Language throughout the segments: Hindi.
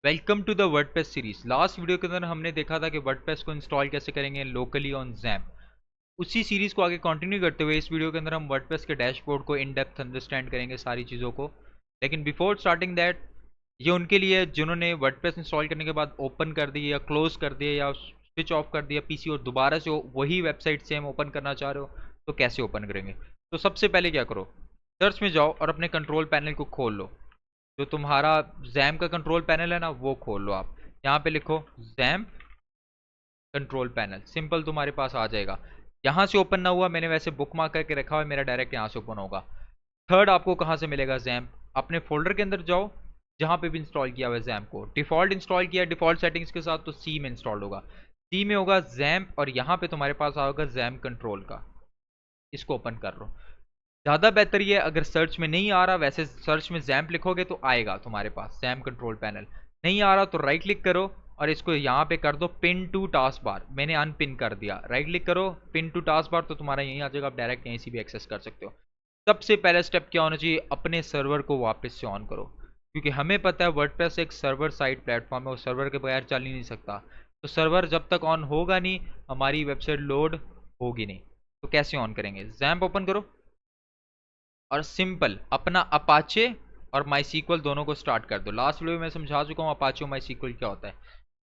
Welcome to the WordPress series. Last video के अंदर हमने देखा था कि वर्डप्रेस को इंस्टॉल कैसे करेंगे लोकली ऑन ज़ैम्प। उसी सीरीज को आगे कंटिन्यू करते हुए इस वीडियो के अंदर हम वर्डप्रेस के डैशबोर्ड को इन डेप्थ अंडरस्टैंड करेंगे सारी चीज़ों को। लेकिन बिफोर स्टार्टिंग दैट, ये उनके लिए जिन्होंने वर्डप्रेस इंस्टॉल करने के बाद ओपन कर दिया या क्लोज कर दिया या स्विच ऑफ कर दिया पीसी और दोबारा से वही वेबसाइट से हम ओपन करना चाह रहे हो तो कैसे ओपन करेंगे। तो सबसे पहले क्या करो, सर्च में जाओ और अपने कंट्रोल पैनल को खोल लो। जो तुम्हारा जैम का कंट्रोल पैनल है ना, वो खोल लो। आप यहाँ पे लिखो जैम कंट्रोल पैनल, सिंपल तुम्हारे पास आ जाएगा। यहाँ से ओपन ना हुआ, मैंने वैसे बुक मार्क करके रखा हुआ है, मेरा डायरेक्ट यहाँ से ओपन होगा। थर्ड आपको कहाँ से मिलेगा, जैम। अपने फोल्डर के अंदर जाओ जहाँ पे भी इंस्टॉल किया हुआ है जैम को। डिफॉल्ट इंस्टॉल किया डिफॉल्ट सेटिंग्स के साथ, तो सी में इंस्टॉल होगा। सी में होगा जैम और यहाँ पे तुम्हारे पास आएगा जैम कंट्रोल का। इसको ओपन कर लो। ज़्यादा बेहतर ये, अगर सर्च में नहीं आ रहा, वैसे सर्च में जैम्प लिखोगे तो आएगा तुम्हारे पास जैम्प कंट्रोल पैनल। नहीं आ रहा तो राइट क्लिक करो और इसको यहाँ पे कर दो पिन टू टास्क बार। मैंने अनपिन कर दिया, राइट क्लिक करो पिन टू टास्क बार, तो तुम्हारा यहीं आ जाएगा। आप डायरेक्ट यहीं से भी एक्सेस कर सकते हो। सबसे पहला स्टेप क्या होना चाहिए, अपने सर्वर को वापस से ऑन करो, क्योंकि हमें पता है वर्डप्रेस एक सर्वर साइड प्लेटफॉर्म है और सर्वर के बगैर चल ही नहीं सकता। तो सर्वर जब तक ऑन होगा नहीं, हमारी वेबसाइट लोड होगी नहीं। तो कैसे ऑन करेंगे, जैम्प ओपन करो और सिंपल अपना अपाचे और माई सीक्वल दोनों को स्टार्ट कर दो। लास्ट वीडियो में मैं समझा चुका हूँ अपाचे और माई सीक्वल क्या होता है।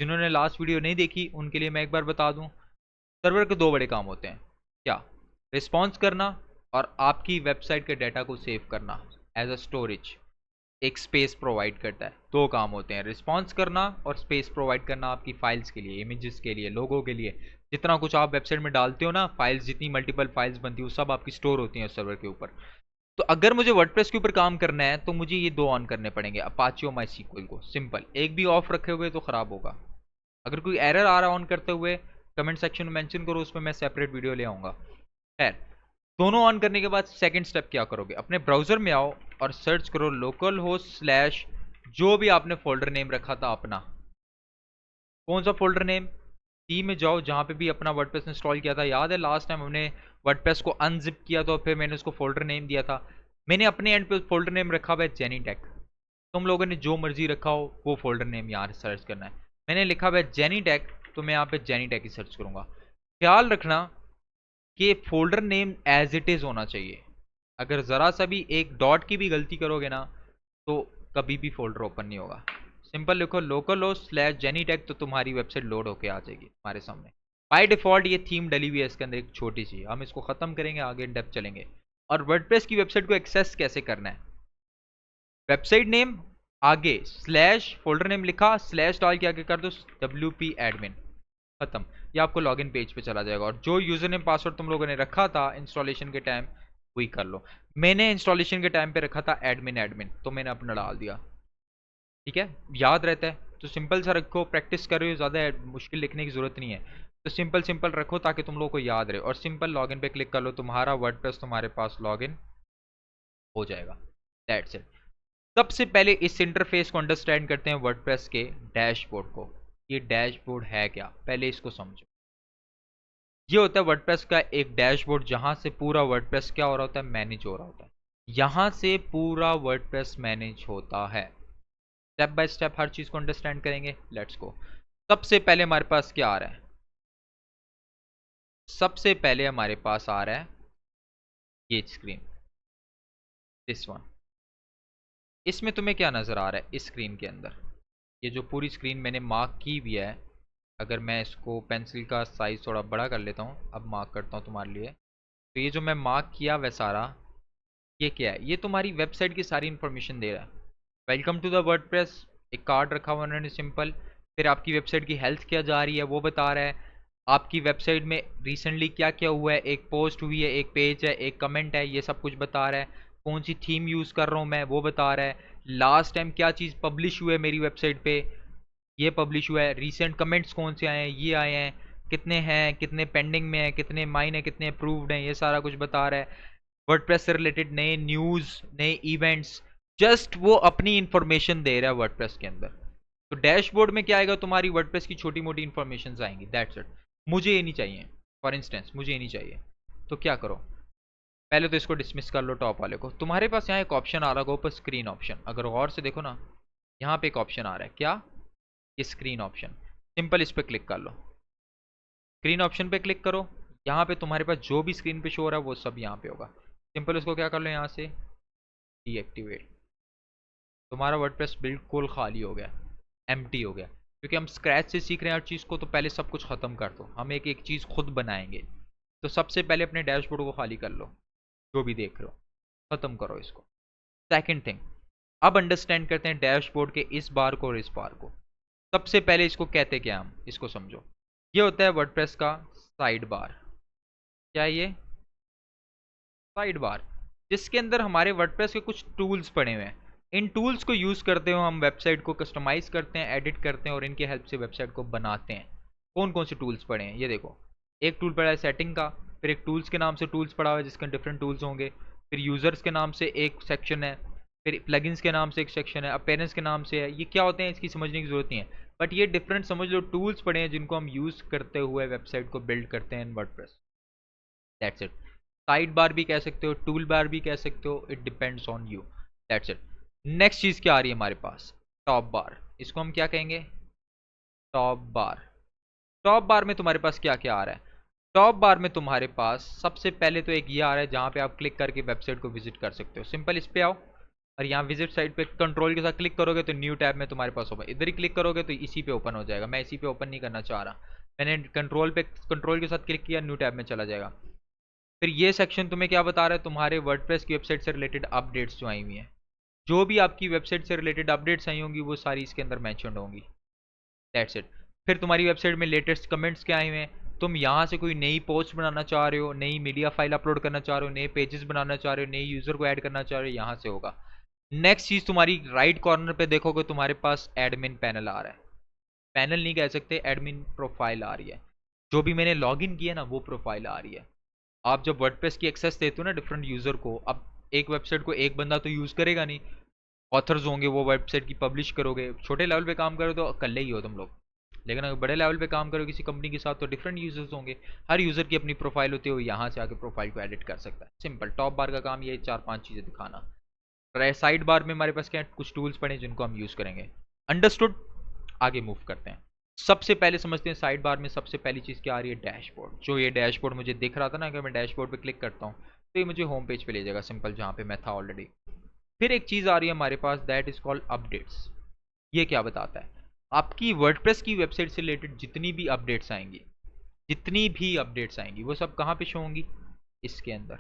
जिन्होंने लास्ट वीडियो नहीं देखी उनके लिए मैं एक बार बता दूँ। सर्वर के दो बड़े काम होते हैं, क्या, रिस्पॉन्स करना और आपकी वेबसाइट के डाटा को सेव करना एज अ स्टोरेज। एक स्पेस प्रोवाइड करता है। दो काम होते हैं, रिस्पॉन्स करना और स्पेस प्रोवाइड करना आपकी फाइल्स के लिए, इमेजेस के लिए, लोगों के लिए। जितना कुछ आप वेबसाइट में डालते हो ना, फाइल्स जितनी मल्टीपल फाइल्स बनती है वो सब आपकी स्टोर होती हैं सर्वर के ऊपर। तो अगर मुझे वर्डप्रेस के ऊपर काम करना है तो मुझे ये दो ऑन करने पड़ेंगे, अपाचे और माई सीक्वल को। सिंपल, एक भी ऑफ रखे हुए तो खराब होगा। अगर कोई एरर आ रहा ऑन करते हुए, कमेंट सेक्शन में मेंशन करो, उसमें मैं सेपरेट वीडियो ले आऊंगा। खैर, दोनों ऑन करने के बाद सेकंड स्टेप क्या करोगे, अपने ब्राउजर में आओ और सर्च करो लोकल होस्ट स्लैश जो भी आपने फोल्डर नेम रखा था अपना। कौन सा फोल्डर नेम, सी में जाओ जहाँ पे भी अपना वर्डप्रेस इंस्टॉल किया था। याद है लास्ट टाइम हमने वर्डप्रेस को अनजिप किया तो फिर मैंने उसको फोल्डर नेम दिया था। मैंने अपने एंड पे फोल्डर नेम रखा हुआ है जेनीटेक। तुम लोगों ने जो मर्जी रखा हो वो फोल्डर नेम यहाँ सर्च करना है। मैंने लिखा हुआ है जेनीटेक, तो मैं यहाँ पे जेनीटेक ही सर्च करूंगा। ख्याल रखना कि folder name as it is होना चाहिए। अगर जरा सा भी एक डॉट की भी गलती करोगे ना, तो कभी भी फोल्डर ओपन नहीं होगा। सिंपल लिखो लोकल होस्ट स्लैश जेनीटेक, तो तुम्हारी वेबसाइट लोड होके आ जाएगी तुम्हारे सामने। बाय डिफॉल्ट ये थीम डली हुई है इसके अंदर, एक छोटी सी। हम इसको खत्म करेंगे, आगे इन डेप्थ चलेंगे। और वर्डप्रेस की वेबसाइट को एक्सेस कैसे करना है, वेबसाइट नेम आगे स्लैश फोल्डर नेम लिखा, स्लैश डाल के आगे कर दो WP एडमिन, खत्म। ये आपको लॉगिन पेज पे चला जाएगा और जो यूजर नेम पासवर्ड तुम लोगों ने रखा था इंस्टॉलेशन के टाइम, वही कर लो। मैंने इंस्टॉलेशन के टाइम पे रखा था एडमिन एडमिन, तो मैंने अपना डाल दिया। ठीक है, याद रहता है तो सिंपल सा रखो। प्रैक्टिस कर रहे हो, ज़्यादा मुश्किल लिखने की ज़रूरत नहीं है। तो सिंपल सिंपल रखो ताकि तुम लोगों को याद रहे। और सिंपल लॉगिन पे क्लिक कर लो, तुम्हारा वर्डप्रेस तुम्हारे पास लॉगिन हो जाएगा। That's it. सबसे पहले इस इंटरफेस को अंडरस्टैंड करते हैं, वर्डप्रेस के डैशबोर्ड को। ये डैशबोर्ड है क्या, पहले इसको समझो। ये होता है वर्डप्रेस का एक डैशबोर्ड, जहां से पूरा वर्डप्रेस क्या हो रहा होता है, मैनेज हो रहा होता है। यहां से पूरा वर्डप्रेस मैनेज होता है। स्टेप बाय स्टेप हर चीज को अंडरस्टैंड करेंगे, लेट्स गो। सबसे पहले हमारे पास क्या आ रहा है, सबसे पहले हमारे पास आ रहा है ये स्क्रीन, दिस वन। इसमें तुम्हें क्या नजर आ रहा है इस स्क्रीन के अंदर, ये जो पूरी स्क्रीन मैंने मार्क की हुई है। अगर मैं इसको पेंसिल का साइज थोड़ा बड़ा कर लेता हूँ, अब मार्क करता हूँ तुम्हारे लिए। तो ये जो मैं मार्क किया वह सारा, ये क्या है, ये तुम्हारी वेबसाइट की सारी इन्फॉर्मेशन दे रहा है। वेलकम टू द वर्डप्रेस, एक कार्ड रखा हुआ उन्होंने सिंपल। फिर आपकी वेबसाइट की हेल्थ क्या जा रही है वो बता रहा है। आपकी वेबसाइट में रिसेंटली क्या क्या हुआ है, एक पोस्ट हुई है, एक पेज है, एक कमेंट है, ये सब कुछ बता रहा है। कौन सी थीम यूज़ कर रहा हूँ मैं वो बता रहा है। लास्ट टाइम क्या चीज़ पब्लिश हुआ है मेरी वेबसाइट पे, ये पब्लिश हुआ है। रीसेंट कमेंट्स कौन से आए हैं, ये आए हैं, कितने हैं, कितने पेंडिंग में हैं, कितने माइन है, कितने अप्रूव्ड हैं, ये सारा कुछ बता रहा है। वर्डप्रेस से रिलेटेड नए न्यूज़, नए इवेंट्स, जस्ट वो अपनी इंफॉर्मेशन दे रहा है वर्डप्रेस के अंदर। तो डैशबोर्ड में क्या आएगा, तुम्हारी वर्डप्रेस की छोटी मोटी इंफॉर्मेशन आएंगी, दैट्स इट। मुझे ये नहीं चाहिए, फॉर इंस्टेंस मुझे ये नहीं चाहिए। तो क्या करो, पहले तो इसको डिसमिस कर लो टॉप वाले को। तुम्हारे पास यहाँ एक ऑप्शन आ रहा होगा ऊपर, स्क्रीन ऑप्शन। अगर गौर से देखो ना, यहाँ पे एक ऑप्शन आ रहा है क्या, ये स्क्रीन ऑप्शन, सिंपल इस पर क्लिक कर लो। स्क्रीन ऑप्शन पे क्लिक करो, यहाँ पे तुम्हारे पास जो भी स्क्रीन पे शो हो रहा है वो सब यहाँ पे होगा। सिंपल उसको क्या कर लो, यहाँ से डीएक्टिवेट। तुम्हारा वर्डप्रेस बिल्कुल खाली हो गया, एम्प्टी हो गया, क्योंकि हम स्क्रैच से सीख रहे हैं हर चीज़ को, तो पहले सब कुछ ख़त्म कर दो। हम एक एक चीज़ खुद बनाएंगे, तो सबसे पहले अपने डैशबोर्ड को खाली कर लो, जो भी देख रहे हो ख़त्म करो इसको। सेकंड थिंग, अब अंडरस्टैंड करते हैं डैशबोर्ड के इस बार को और इस बार को। सबसे पहले इसको कहते क्या, हम इसको समझो। ये होता है वर्डप्रेस का साइड बार। क्या है ये? साइड बार, जिसके अंदर हमारे वर्डप्रेस के कुछ टूल्स पड़े हुए हैं। इन टूल्स को यूज़ करते हुए हम वेबसाइट को कस्टमाइज़ करते हैं, एडिट करते हैं और इनके हेल्प से वेबसाइट को बनाते हैं। कौन कौन से टूल्स पड़े हैं ये देखो। एक टूल पड़ा है सेटिंग का, फिर एक टूल्स के नाम से टूल्स पड़ा हुआ है जिसके डिफरेंट टूल्स होंगे, फिर यूज़र्स के नाम से एक सेक्शन है, फिर प्लगइन्स के नाम से एक सेक्शन है, अपेरेंस के नाम से है। ये क्या होते हैं इसकी समझने की जरूरत नहीं है, बट ये डिफरेंट समझ लो टूल्स पड़े हैं जिनको हम यूज़ करते हुए वेबसाइट को बिल्ड करते हैं इन WordPress. That's it. Side bar भी कह सकते हो, टूल बार भी कह सकते हो, it depends on you. That's it. Next चीज क्या आ रही है हमारे पास? टॉप बार। इसको हम क्या कहेंगे? टॉप बार। टॉप बार में तुम्हारे पास क्या क्या आ रहा है? टॉप बार में तुम्हारे पास सबसे पहले तो एक ये आ रहा है जहां पे आप क्लिक करके वेबसाइट को विजिट कर सकते हो। सिंपल इस पे आओ और यहाँ विजिट साइट पे कंट्रोल के साथ क्लिक करोगे तो न्यू टैब में तुम्हारे पास होगा। इधर ही क्लिक करोगे तो इसी पे ओपन हो जाएगा। मैं इसी पे ओपन नहीं करना चाह रहा, मैंने कंट्रोल के साथ क्लिक किया, न्यू टैब में चला जाएगा। फिर ये सेक्शन तुम्हें क्या बता रहा है? तुम्हारे वर्डप्रेस की वेबसाइट से रिलेटेड अपडेट्स जो आई हुई हैं, जो भी आपकी वेबसाइट से रिलेटेड अपडेट्स आई होंगी वो सारी इसके अंदर मैंशन होंगी। That's it. फिर तुम्हारी वेबसाइट में लेटेस्ट कमेंट्स क्या आए हुए हैं, तुम यहाँ से कोई नई पोस्ट बनाना चाह रहे हो, नई मीडिया फाइल अपलोड करना चाह रहे हो, नए पेजेस बनाना चाह रहे हो, नए यूजर को ऐड करना चाह रहे हो, यहाँ से होगा। नेक्स्ट चीज, तुम्हारी राइट कॉर्नर पे देखोगे तुम्हारे पास एडमिन पैनल आ रहा है। पैनल नहीं कह सकते, एडमिन प्रोफाइल आ रही है। जो भी मैंने लॉगिन किया ना वो प्रोफाइल आ रही है। आप जब वर्डप्रेस की एक्सेस देते हो ना डिफरेंट यूजर को, अब एक वेबसाइट को एक बंदा तो यूज करेगा नहीं, ऑथर्स होंगे, वो वेबसाइट की पब्लिश करोगे। छोटे लेवल पे काम करो तो अकेले ही हो तुम लोग, लेकिन अगर बड़े लेवल पे काम करो किसी कंपनी के साथ तो डिफरेंट यूजर्स होंगे। हर यूजर की अपनी प्रोफाइल होती है, वो यहाँ से आके प्रोफाइल को एडिट कर सकता है। सिंपल टॉप बार का काम ये 4-5 चीज़ें दिखाना। साइड बार में हमारे पास क्या है? कुछ टूल्स पड़े जिनको हम यूज़ करेंगे। अंडरस्टूड? आगे मूव करते हैं। सबसे पहले समझते हैं साइड बार में सबसे पहली चीज़ क्या आ रही है? डैशबोर्ड। जो ये डैशबोर्ड मुझे दिख रहा था ना, अगर मैं डैशबोर्ड पे क्लिक करता हूँ तो ये मुझे होम पेज पे ले जाएगा, सिंपल जहाँ पे मैं था ऑलरेडी। फिर एक चीज़ आ रही है हमारे पास, दैट इज़ कॉल्ड अपडेट्स। ये क्या बताता है? आपकी वर्डप्रेस की वेबसाइट से रिलेटेड जितनी भी अपडेट्स आएंगी, जितनी भी अपडेट्स आएंगी वो सब कहाँ पे शो होंगी? इसके अंदर।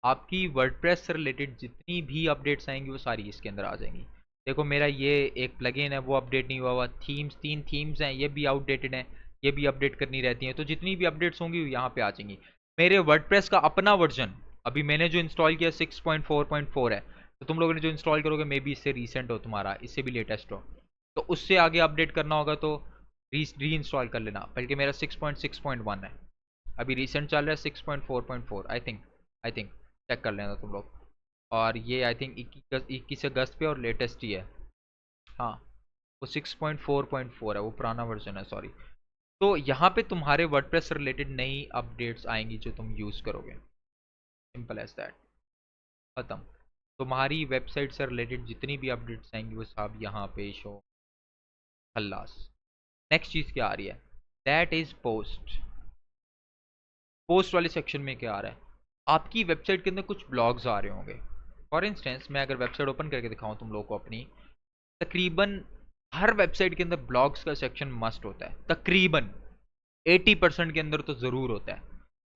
आपकी वर्डप्रेस से रिलेटेड जितनी भी अपडेट्स आएंगी वो सारी इसके अंदर आ जाएंगी। देखो मेरा ये एक प्लगइन है वो अपडेट नहीं हुआ हुआ, थीम्स 3 थीम्स हैं ये भी आउटडेटेड हैं, ये भी अपडेट करनी रहती हैं, तो जितनी भी अपडेट्स होंगी वो यहाँ पे आ जाएंगी। मेरे वर्डप्रेस का अपना वर्जन अभी मैंने जो इंस्टॉल किया 6.4.4 है, तो तुम लोगों ने जो इंस्टॉल करोगे मे बी इससे रीसेंट हो, तुम्हारा इससे भी लेटेस्ट हो, तो उससे आगे अपडेट करना होगा तो री इंस्टॉल कर लेना। बल्कि मेरा 6.6.1 है, अभी रिसेंट चल रहा है 6.4.4 आई थिंक चेक कर लेना तुम लोग। और ये आई थिंक 21 अगस्त पे और लेटेस्ट ही है। हाँ, वो 6.4.4 है, वो पुराना वर्जन है, सॉरी। तो यहाँ पे तुम्हारे वर्डप्रेस से रिलेटेड नई अपडेट्स आएंगी जो तुम यूज़ करोगे। सिंपल एज दैट, खत्म। तुम्हारी वेबसाइट से रिलेटेड जितनी भी अपडेट्स आएंगी वो सब यहाँ पे शो। खल्लास। नेक्स्ट चीज़ क्या आ रही है? That is post. पोस्ट वाले सेक्शन में क्या आ रहा है? आपकी वेबसाइट के अंदर कुछ ब्लॉग्स आ रहे होंगे। फॉर इंस्टेंस मैं अगर वेबसाइट ओपन करके दिखाऊं तुम लोगों को अपनी, तकरीबन हर वेबसाइट के अंदर ब्लॉग्स का सेक्शन मस्ट होता है। तकरीबन 80% के अंदर तो ज़रूर होता है,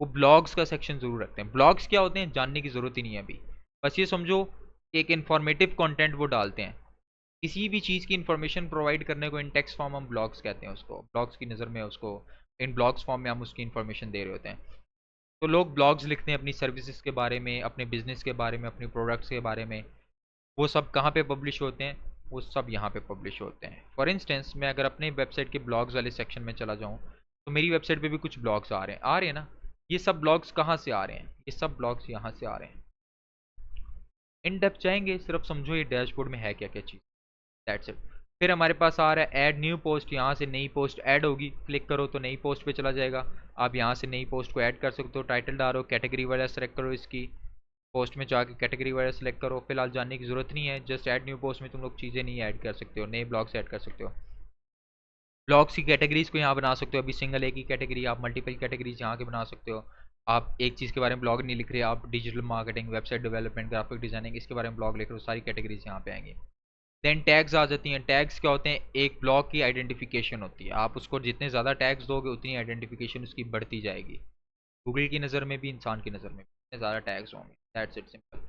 वो ब्लॉग्स का सेक्शन ज़रूर रखते हैं। ब्लॉग्स क्या होते हैं जानने की ज़रूरत ही नहीं है अभी, बस ये समझो कि एक इन्फॉर्मेटिव कंटेंट वो डालते हैं। किसी भी चीज़ की इन्फॉर्मेशन प्रोवाइड करने को इन टेक्स्ट फॉर्म हम ब्लॉग्स कहते हैं उसको, ब्लॉग्स की नज़र में उसको इन ब्लॉग्स फॉर्म में हम उसकी इन्फॉर्मेशन दे रहे होते हैं। तो लोग ब्लॉग्स लिखते हैं अपनी सर्विसेज के बारे में, अपने बिजनेस के बारे में, अपने प्रोडक्ट्स के बारे में। वो सब कहाँ पे पब्लिश होते हैं? वो सब यहाँ पे पब्लिश होते हैं। फॉर इंस्टेंस मैं अगर अपने वेबसाइट के ब्लॉग्स वाले सेक्शन में चला जाऊँ तो मेरी वेबसाइट पे भी कुछ ब्लॉग्स आ रहे हैं ना। ये सब ब्लॉग्स कहाँ से आ रहे हैं? ये सब ब्लॉग्स यहाँ से आ रहे हैं। इन डेप्थ जाएंगे, सिर्फ समझो ये डैशबोर्ड में है क्या क्या चीज़। That's it. फिर हमारे पास आ रहा है ऐड न्यू पोस्ट। यहाँ से नई पोस्ट ऐड होगी, क्लिक करो तो नई पोस्ट पे चला जाएगा। आप यहाँ से नई पोस्ट को ऐड कर सकते हो, टाइटल डालो, कैटेगरी वगैरह सेलेक्ट करो इसकी, पोस्ट में जाके कैटेगरी वाइज सेलेक्ट करो, फिलहाल जानने की जरूरत नहीं है, जस्ट ऐड न्यू पोस्ट में तुम लोग चीज़ें नहीं ऐड कर सकते हो, नए ब्लॉग्स ऐड कर सकते हो। ब्लॉग्स की कैटेगरीज को यहाँ बना सकते हो, अभी सिंगल एक ही कैटेगरी, आप मल्टीपल कैटेगरीज यहाँ के बना सकते हो। आप एक चीज़ के बारे में ब्लॉग नहीं लिख रहे, आप digital marketing, website development, graphic designing, इसके बारे में ब्लॉग लिख रहे हो, सारी कैटेगरीज यहाँ पे आएंगी। देन टैग्स आ जाती हैं। टैग्स क्या होते हैं? एक ब्लॉग की आइडेंटिफिकेशन होती है, आप उसको जितने ज़्यादा टैग्स दोगे उतनी आइडेंटिफिकेशन उसकी बढ़ती जाएगी, गूगल की नज़र में भी, इंसान की नज़र में भी, जितने ज़्यादा टैग्स होंगे। That's it, simple.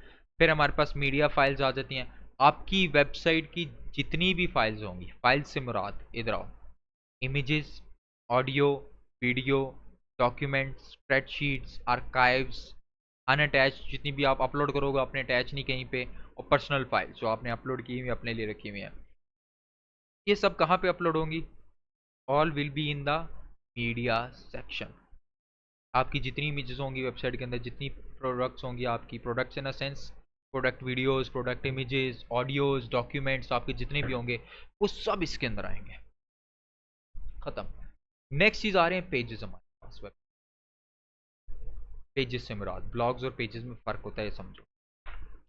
फिर हमारे पास मीडिया फाइल्स आ जाती हैं। आपकी वेबसाइट की जितनी भी फाइल्स होंगी, फाइल्स से मुराद, इधर आओ, images, audio, video, documents, spreadsheets, archives, unattached, जितनी भी आप अपलोड करोगे अपने अटैच नहीं कहीं पे, और पर्सनल फाइल जो आपने अपलोड की हुई अपने लिए रखी हुई है, ये सब कहाँ पे अपलोड होंगी? All will be in the media section. आपकी जितनी इमेजेस होंगी वेबसाइट के अंदर, जितनी प्रोडक्ट्स होंगी, आपकी products in a sense, product videos, product images, audios, documents, आपके जितने भी होंगे वो सब इसके अंदर आएंगे। खत्म। नेक्स्ट चीज आ रहे हैं पेजेस हमारे पास। वेब पेजेस से मुराद, ब्लॉग्स और पेजेस में फर्क होता है, समझो।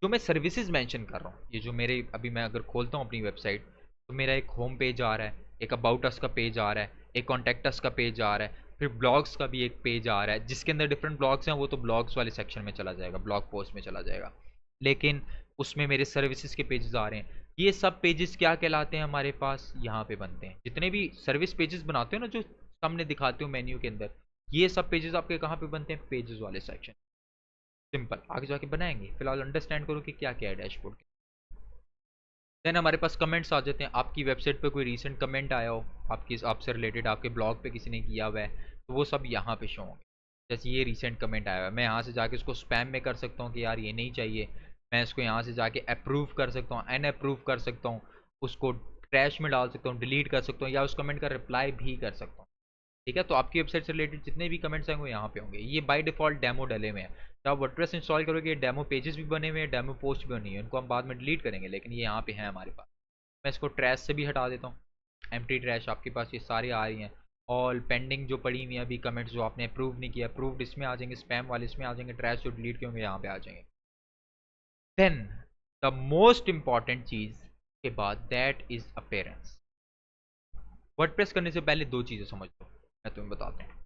जो मैं सर्विसेज मेंशन कर रहा हूँ, ये जो मेरे अभी मैं अगर खोलता हूँ अपनी वेबसाइट, तो मेरा एक होम पेज आ रहा है, एक अबाउट अस का पेज आ रहा है, एक कॉन्टैक्ट अस का पेज आ रहा है, फिर ब्लॉग्स का भी एक पेज आ रहा है, जिसके अंदर डिफरेंट ब्लॉग्स हैं, वो तो ब्लॉग्स वाले सेक्शन में चला जाएगा, ब्लॉग पोस्ट में चला जाएगा। लेकिन उसमें मेरे सर्विसेज के पेजेस आ रहे हैं। ये सब पेजेस क्या कहलाते हैं? हमारे पास यहाँ पे बनते हैं जितने भी सर्विस पेजेस बनाते हो ना, जो सामने दिखाते हो मेन्यू के अंदर, ये सब पेजेस आपके कहाँ पे बनते हैं? पेजेस वाले सेक्शन। सिंपल, आगे जाके बनाएंगे, फिलहाल अंडरस्टैंड करो कि क्या क्या है डैशबोर्ड के। देन हमारे पास कमेंट्स आ जाते हैं। आपकी वेबसाइट पे कोई रीसेंट कमेंट आया हो, आपकी आपसे रिलेटेड, आपके ब्लॉग पे किसी ने किया हुआ है, तो वो सब यहाँ पे शो होंगे। जैसे ये रीसेंट कमेंट आया हुआ है, मैं यहाँ से जाके उसको स्पैम में कर सकता हूँ कि यार ये नहीं चाहिए, मैं इसको यहाँ से जाके अप्रूव कर सकता हूँ, अनअप्रूव कर सकता हूँ, उसको ट्रैश में डाल सकता हूँ, डिलीट कर सकता हूँ, या उस कमेंट का रिप्लाई भी कर सकता हूँ। ठीक है, तो आपकी वेबसाइट से रिलेटेड जितने भी कमेंट्स आएंगे वो यहाँ पे होंगे। ये बाय डिफॉल्ट डेमो डले हुए हैं। जब आप वर्डप्रेस इंस्टॉल करोगे, डेमो पेजेस भी बने हुए हैं, डेमो पोस्ट भी बनी हुई है, उनको हम बाद में डिलीट करेंगे, लेकिन ये यहाँ पे हैं हमारे पास। मैं इसको ट्रैश से भी हटा देता हूँ, एम्प्टी ट्रैश आपके पास ये सारी आ रही हैं। ऑल पेंडिंग जो पड़ी हुई हैं अभी कमेंट्स जो आपने अप्रूव नहीं किया, अप्रूव्ड इसमें आ जाएंगे, स्पैम वाले इसमें आ जाएंगे, ट्रैश जो डिलीट किए होंगे यहाँ पे आ जाएंगे। देन द मोस्ट इंपॉर्टेंट चीज के बाद, दैट इज अपेयरेंस। वर्डप्रेस करने से पहले दो चीज़ें समझ लो, मैं तुम्हें बताता हूँ।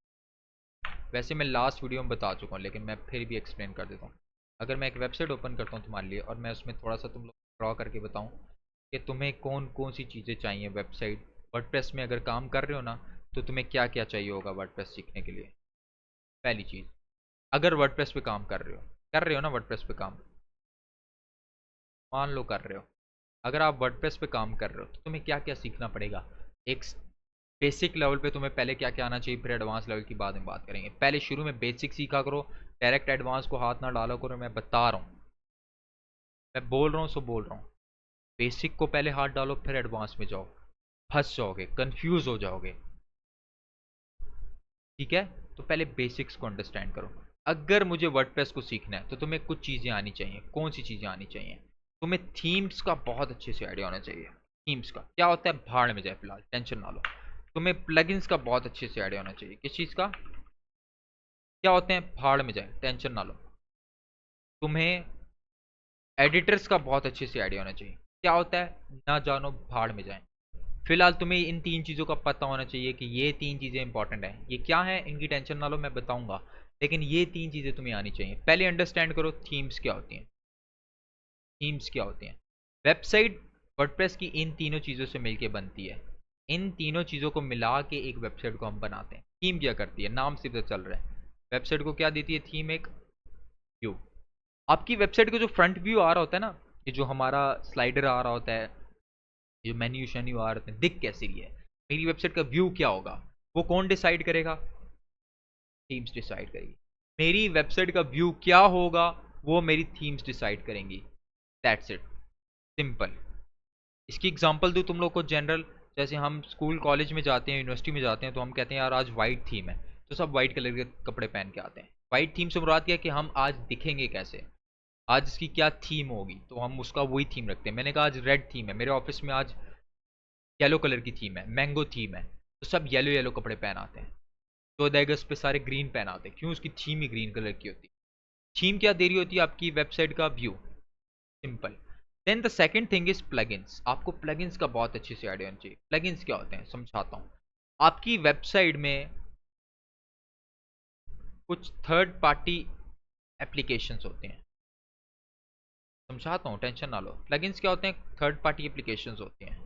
वैसे मैं लास्ट वीडियो में बता चुका हूँ, लेकिन मैं फिर भी एक्सप्लेन कर देता हूँ। अगर मैं एक वेबसाइट ओपन करता हूँ तुम्हारे लिए, और मैं उसमें थोड़ा सा तुम लोग ड्रॉ करके बताऊँ कि तुम्हें कौन कौन सी चीज़ें चाहिए वेबसाइट वर्डप्रेस में अगर काम कर रहे हो ना, तो तुम्हें क्या क्या चाहिए होगा वर्डप्रेस सीखने के लिए। पहली चीज़, अगर वर्डप्रेस पे काम कर रहे हो ना, वर्डप्रेस पे काम, मान लो कर रहे हो, अगर आप वर्डप्रेस पे काम कर रहे हो तो तुम्हें क्या क्या सीखना पड़ेगा। एक बेसिक लेवल पे तुम्हें पहले क्या क्या आना चाहिए, फिर एडवांस लेवल की बाद में बात करेंगे। पहले शुरू में बेसिक सीखा करो, डायरेक्ट एडवांस को हाथ ना डालो करो, मैं बता रहा हूँ, मैं बोल रहा हूँ सो बोल रहा हूँ। बेसिक को पहले हाथ डालो, फिर एडवांस में जाओ, फंस जाओगे, कंफ्यूज हो जाओगे। ठीक है, तो पहले बेसिक्स को अंडरस्टैंड करो। अगर मुझे वर्डप्रेस को सीखना है तो तुम्हें कुछ चीज़ें आनी चाहिए। कौन सी चीज़ें आनी चाहिए? तुम्हें थीम्स का बहुत अच्छे से आइडिया होना चाहिए। थीम्स का क्या होता है, भाड़ में जाए, फिलहाल टेंशन ना लो। तुम्हें प्लगइन्स का बहुत अच्छे से आइडिया होना चाहिए। किस चीज़ का? क्या होते हैं, भाड़ में जाए, टेंशन ना लो। तुम्हें एडिटर्स का बहुत अच्छे से आइडिया होना चाहिए। क्या होता है, ना जानो, भाड़ में जाए। फिलहाल तुम्हें इन तीन चीज़ों का पता होना चाहिए कि ये तीन चीज़ें इंपॉर्टेंट हैं। ये क्या है, इनकी टेंशन ना लो, मैं बताऊंगा, लेकिन ये तीन चीज़ें तुम्हें आनी चाहिए। पहले अंडरस्टैंड करो थीम्स क्या होती हैं। थीम्स क्या होती हैं? वेबसाइट वर्डप्रेस की इन तीनों चीज़ों से मिलकर बनती है। इन तीनों चीज़ों को मिला के एक वेबसाइट को हम बनाते हैं। थीम क्या करती है, नाम से पता चल रहा है। वेबसाइट को क्या देती है थीम? एक व्यू। आपकी वेबसाइट का जो फ्रंट व्यू आ रहा होता है ना, ये जो हमारा स्लाइडर आ रहा होता है, ये मेन्यू शेन्यू आ रहे हैं, दिख कैसी रही है, मेरी वेबसाइट का व्यू क्या होगा, वो कौन डिसाइड करेगा? थीम्स डिसाइड करेगी। मेरी वेबसाइट का व्यू क्या होगा, वो मेरी थीम्स डिसाइड करेंगी। That's it, simple. इसकी एग्जांपल दूँ तुम लोग को जनरल, जैसे हम स्कूल कॉलेज में जाते हैं, यूनिवर्सिटी में जाते हैं, तो हम कहते हैं यार आज वाइट थीम है, तो सब वाइट कलर के कपड़े पहन के आते हैं। वाइट थीम से मुराद क्या है कि हम आज दिखेंगे कैसे, आज इसकी क्या थीम होगी, तो हम उसका वही थीम रखते हैं। मैंने कहा आज रेड थीम है, मेरे ऑफिस में आज येलो कलर की थीम है, मैंगो थीम है, तो सब येलो येलो कपड़े पहन आते हैं। 14 अगस्त पे सारे ग्रीन पहन आते हैं, क्यों? उसकी थीम ही ग्रीन कलर की होती है। थीम क्या दे रही होती है? आपकी वेबसाइट का व्यू। Simple. Then the second thing is plugins. आपको प्लगइन्स का बहुत अच्छे से आइडिया होना चाहिए। प्लगइन्स क्या होते हैं समझाता हूँ। आपकी वेबसाइट में कुछ थर्ड पार्टी एप्लीकेशंस होते हैं, समझाता हूँ, टेंशन ना लो। प्लगइन्स क्या होते हैं? थर्ड पार्टी एप्लीकेशंस होती हैं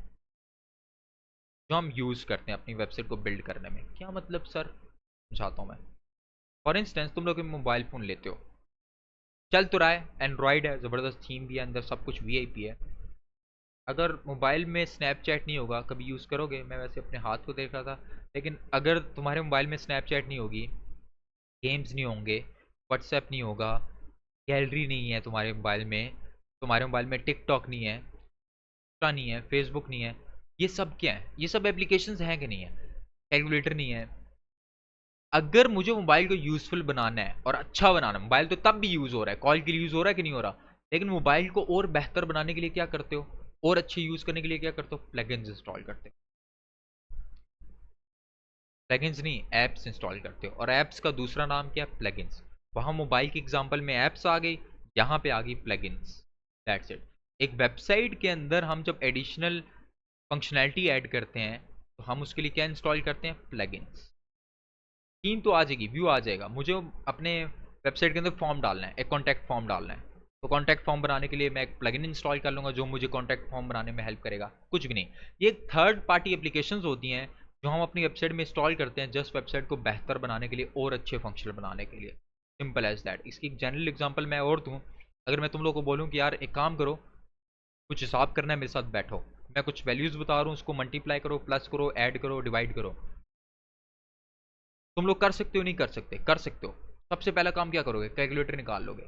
जो हम यूज़ करते हैं अपनी वेबसाइट को बिल्ड करने में। क्या मतलब सर? समझाता हूँ मैं। फॉर इंस्टेंस तुम लोग मोबाइल फ़ोन लेते हो, चल तो रहा है, एंड्रॉयड है, ज़बरदस्त थीम भी है, अंदर सब कुछ वीआईपी है। अगर मोबाइल में स्नैपचैट नहीं होगा, कभी यूज़ करोगे? मैं वैसे अपने हाथ को देख रहा था, लेकिन अगर तुम्हारे मोबाइल में स्नैपचैट नहीं होगी, गेम्स नहीं होंगे, व्हाट्सएप नहीं होगा, गैलरी नहीं है तुम्हारे मोबाइल में, तुम्हारे मोबाइल में टिकटॉक नहीं है, इंस्टा नहीं है, फेसबुक नहीं है, ये सब क्या है? ये सब एप्लीकेशंस हैं कि नहीं है? कैलकुलेटर नहीं है। अगर मुझे मोबाइल को यूज़फुल बनाना है और अच्छा बनाना है, मोबाइल तो तब भी यूज़ हो रहा है, कॉल के लिए यूज़ हो रहा है कि नहीं हो रहा, लेकिन मोबाइल को और बेहतर बनाने के लिए क्या करते हो, और अच्छे यूज़ करने के लिए क्या करते हो? प्लगइन्स इंस्टॉल करते हो। प्लगइन्स नहीं, एप्स इंस्टॉल करते हो। और एप्स का दूसरा नाम क्या है? प्लगइन्स। वहाँ मोबाइल के एग्जांपल में एप्स आ गई, यहाँ पे आ गई प्लगइन्स। That's it. एक वेबसाइट के अंदर हम जब एडिशनल फंक्शनैलिटी ऐड करते हैं तो हम उसके लिए क्या इंस्टॉल करते हैं? प्लगइन्स। थीम तो आ जाएगी, व्यू आ जाएगा, मुझे अपने वेबसाइट के अंदर फॉर्म डालना है, एक कॉन्टैक्ट फॉर्म डालना है, तो कॉन्टैक्ट फॉर्म बनाने के लिए मैं एक प्लगइन इंस्टॉल कर लूँगा जो मुझे कॉन्टैक्ट फॉर्म बनाने में हेल्प करेगा। कुछ भी नहीं, ये थर्ड पार्टी एप्लीकेशंस होती हैं जो हम अपनी वेबसाइट में इंस्टॉल करते हैं जस्ट वेबसाइट को बेहतर बनाने के लिए और अच्छे फंक्शन बनाने के लिए। Simple as that. इसकी एक जनरल एग्जाम्पल मैं और दूँ, अगर मैं तुम लोग को बोलूँ कि यार एक काम करो, कुछ हिसाब करना है, मेरे साथ बैठो, मैं कुछ वैल्यूज़ बता रहा हूँ, उसको मल्टीप्लाई करो, प्लस करो, ऐड करो, डिवाइड करो, तुम लोग कर सकते हो? नहीं कर सकते? कर सकते हो। सबसे पहला काम क्या करोगे? कैलकुलेटर निकाल लोगे।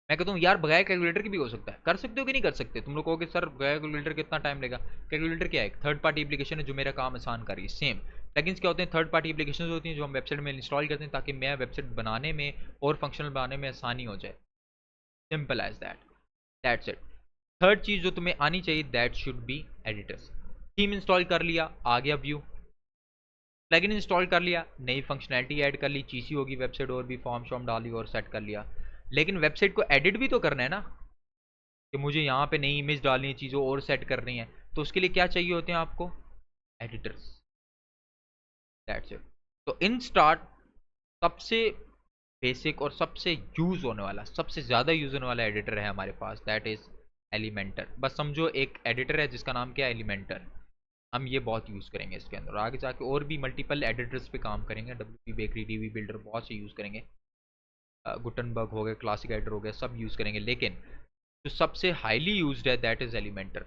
मैं कहता हूँ यार बगैर कैलकुलेटर की भी हो सकता है, कर सकते हो कि नहीं कर सकते? तुम लोग कहोगे सर बगैर कैलकुलेटर कितना टाइम लेगा। कैलकुलेटर क्या है? एक थर्ड पार्टी एप्लीकेशन है जो मेरा काम आसान कर रही है। सेम प्लगइन्स क्या होते हैं? थर्ड पार्टी एप्लीकेशन होती हैं जो हम वेबसाइट में इंस्टॉल करते हैं ताकि मैं वेबसाइट बनाने में और फंक्शनल बनाने में आसानी हो जाए। Simple as that. That's it. Third चीज़ जो तुम्हें आनी चाहिए, that should be editors. Theme install कर लिया, आ गया व्यू। प्लगइन इंस्टॉल कर लिया, नई फंक्शनैलिटी ऐड कर ली, चीसी होगी वेबसाइट, और भी फॉर्म शॉर्म डाली और सेट कर लिया। लेकिन वेबसाइट को एडिट भी तो करना है ना, कि मुझे यहाँ पे नई इमेज डालनी है, चीज़ों और सेट करनी है, तो उसके लिए क्या चाहिए होते हैं आपको? एडिटर्स। That's it. तो इन स्टार्ट सबसे बेसिक और सबसे यूज होने वाला, सबसे ज़्यादा यूज होने वाला एडिटर है हमारे पास, दैट इज़ एलिमेंटर। बस समझो एक एडिटर है जिसका नाम क्या है? एलिमेंटर। हम ये बहुत यूज़ करेंगे इसके अंदर, आगे जाके और भी मल्टीपल एडिटर्स पे काम करेंगे, डब्ल्यू पी बेकरी, डीवी बिल्डर, बहुत से यूज़ करेंगे, गुटनबर्ग हो गए, क्लासिक एडिटर हो गया, सब यूज़ करेंगे, लेकिन जो सबसे हाईली यूज्ड है दैट इज़ एलिमेंटर।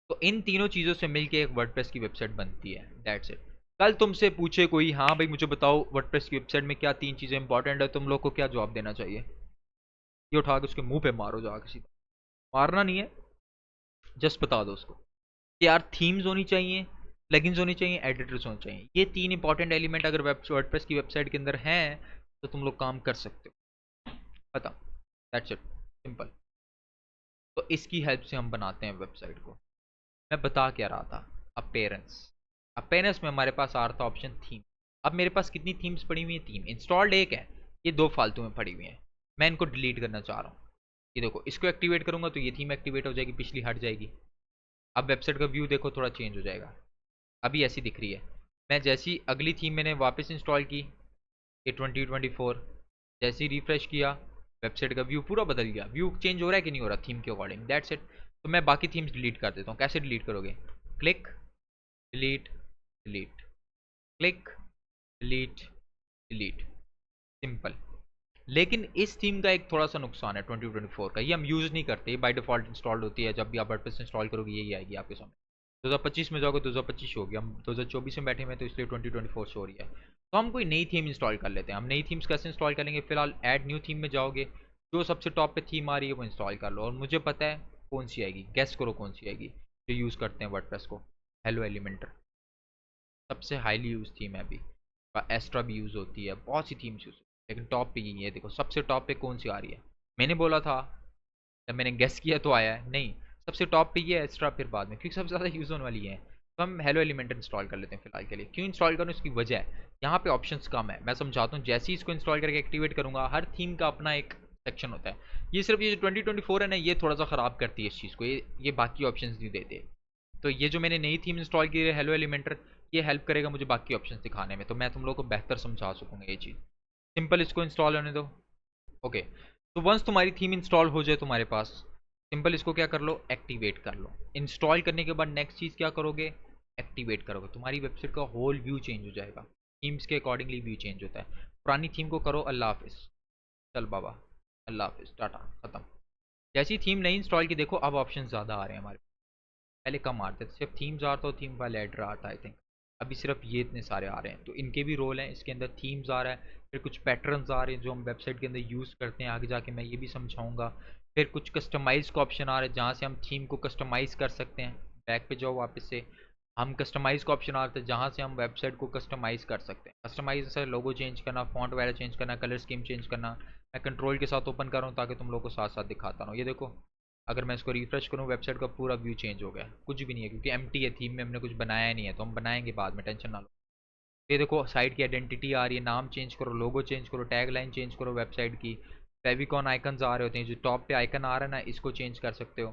तो इन तीनों चीज़ों से मिलके एक वर्डप्रेस की वेबसाइट बनती है। That's it. कल तुमसे पूछे कोई, हाँ भाई मुझे बताओ वर्डप्रेस की वेबसाइट में क्या तीन चीज़ें इंपॉर्टेंट है, तुम लोग को क्या जवाब देना चाहिए? ये उठा के उसके मुंह पे मारो जाके सीधा। मारना नहीं है, जस्ट बता दो उसको कि यार थीम्स होनी चाहिए, प्लगइन्स होनी चाहिए, एडिटर्स होने चाहिए। ये तीन इंपॉर्टेंट एलिमेंट अगर वर्डप्रेस की वेबसाइट के अंदर हैं तो तुम लोग काम कर सकते हो। पता? That's it. सिंपल। तो इसकी हेल्प से हम बनाते हैं वेबसाइट को। मैं बता क्या रहा था? अपेयरेंस। अपेयरेंस में हमारे पास आ रहा था ऑप्शन थीम। अब मेरे पास कितनी थीम्स पड़ी हुई हैं? तीन। इंस्टॉल्ड एक है, ये दो फालतू में पड़ी हुई हैं, मैं इनको डिलीट करना चाह रहा हूँ। ये देखो, इसको एक्टिवेट करूंगा तो ये थीम एक्टिवेट हो जाएगी, पिछली हट जाएगी। अब वेबसाइट का व्यू देखो थोड़ा चेंज हो जाएगा, अभी ऐसी दिख रही है। मैं जैसी अगली थीम मैंने वापस इंस्टॉल की, ये 2024, जैसे ही रिफ्रेश किया वेबसाइट का व्यू पूरा बदल गया। व्यू चेंज हो रहा है कि नहीं हो रहा थीम के अकॉर्डिंग? That's it. तो मैं बाकी थीम्स डिलीट कर देता हूँ। कैसे डिलीट करोगे? Click, delete, delete, click, delete, delete. Simple. लेकिन इस थीम का एक थोड़ा सा नुकसान है 2024 का, ये हम यूज़ नहीं करते, बाय डिफ़ॉल्ट इंस्टॉल्ड होती है, जब भी आप वर्डप्रेस इंस्टॉल करोगे यही आएगी आपके सामने। 2025 में जाओगे 2025 होगी, हम 2024 में बैठे हुए हैं तो इसलिए 2024 शो हो रही है। तो हम कोई नई थीम इंस्टॉल कर लेते हैं। हम नई थीम्स कैसे इंस्टॉल करेंगे? फिलहाल ऐड न्यू थीम में जाओगे, जो सबसे टॉप पे थीम आ रही है वो इंस्टॉल कर लो, और मुझे पता है कौन सी आएगी, गेस करो कौन सी आएगी जो यूज़ करते हैं वर्डप्रेस को। हेलो एलिमेंटर सबसे हाईली यूज थीम है अभी। एस्ट्रा भी यूज़ होती है, बहुत सी थीम्स यूज़, लेकिन टॉप पे यही है। देखो सबसे टॉप पे कौन सी आ रही है? मैंने बोला था, जब मैंने गेस किया तो आया है नहीं, सबसे टॉप पे ये है, एक्स्ट्रा फिर बाद में, क्योंकि सबसे ज़्यादा यूज़ होने वाली है। तो हम हेलो एलिमेंट इंस्टॉल कर लेते हैं फिलहाल के लिए। क्यों इंस्टॉल करूँ? इसकी वजह है यहाँ पे ऑप्शंस कम है, मैं समझाता हूँ। जैसे ही इसको इंस्टॉल करके एक्टिवेट करूँगा, हर थीम का अपना एक सेक्शन होता है। ये सिर्फ ये जो 2024 है ना, ये थोड़ा सा ख़राब करती है इस चीज़ को, ये बाकी ऑप्शंस नहीं देते। तो ये जो मैंने नई थीम इंस्टॉल की है हेलो एलिमेंटर, ये हेल्प करेगा मुझे बाकी ऑप्शंस दिखाने में, तो मैं तुम लोगों को बेहतर समझा सकूँगा ये चीज़। सिंपल इसको इंस्टॉल होने दो। ओके, तो वंस तुम्हारी थीम इंस्टॉल हो जाए तुम्हारे पास, सिंपल इसको क्या कर लो, एक्टिवेट कर लो। इंस्टॉल करने के बाद नेक्स्ट चीज़ क्या करोगे, एक्टिवेट करोगे, तुम्हारी वेबसाइट का होल व्यू चेंज हो जाएगा। थीम्स के अकॉर्डिंगली व्यू चेंज होता है। पुरानी थीम को करो अल्लाह हाफिज़, चल बाबा अल्लाह हाफिज़ टाटा ख़त्म। जैसी थीम नहीं इंस्टॉल की, देखो अब ऑप्शन ज़्यादा आ रहे हैं हमारे, पहले कम आते थे, सिर्फ थीम्स आता हो, थीम वाले एडर आता है आई थिंक, अभी सिर्फ ये इतने सारे आ रहे हैं। तो इनके भी रोल हैं, इसके अंदर थीम्स आ रहा है, फिर कुछ पैटर्न्स आ रहे हैं जो हम वेबसाइट के अंदर यूज़ करते हैं, आगे जाके मैं ये भी समझाऊंगा। फिर कुछ कस्टमाइज का ऑप्शन आ रहा है जहाँ से हम थीम को कस्टमाइज़ कर सकते हैं। बैक पे जाओ वापस से, हम कस्टमाइज़ का ऑप्शन आता है जहाँ से हम वेबसाइट को कस्टमाइज़ कर सकते हैं। कस्टमाइज से लोगो चेंज करना, फॉन्ट वगैरह चेंज करना, कलर स्कीम चेंज करना। मैं कंट्रोल के साथ ओपन कर रहा हूँ ताकि तुम लोगों को साथ साथ दिखाता हूँ। ये देखो, अगर मैं इसको रिफ्रेश करूँ, वेबसाइट का पूरा व्यू चेंज हो गया, कुछ भी नहीं है क्योंकि एम्प्टी है, थीम में हमने कुछ बनाया नहीं है, तो हम बनाएंगे बाद में, टेंशन ना लो। ये देखो साइट की आइडेंटिटी आ रही है, नाम चेंज करो, लोगो चेंज करो, टैग लाइन चेंज करो वेबसाइट की, फेविकॉन आइकन्स आ रहे होते हैं, जो टॉप पे आइकन आ रहा है ना, इसको चेंज कर सकते हो,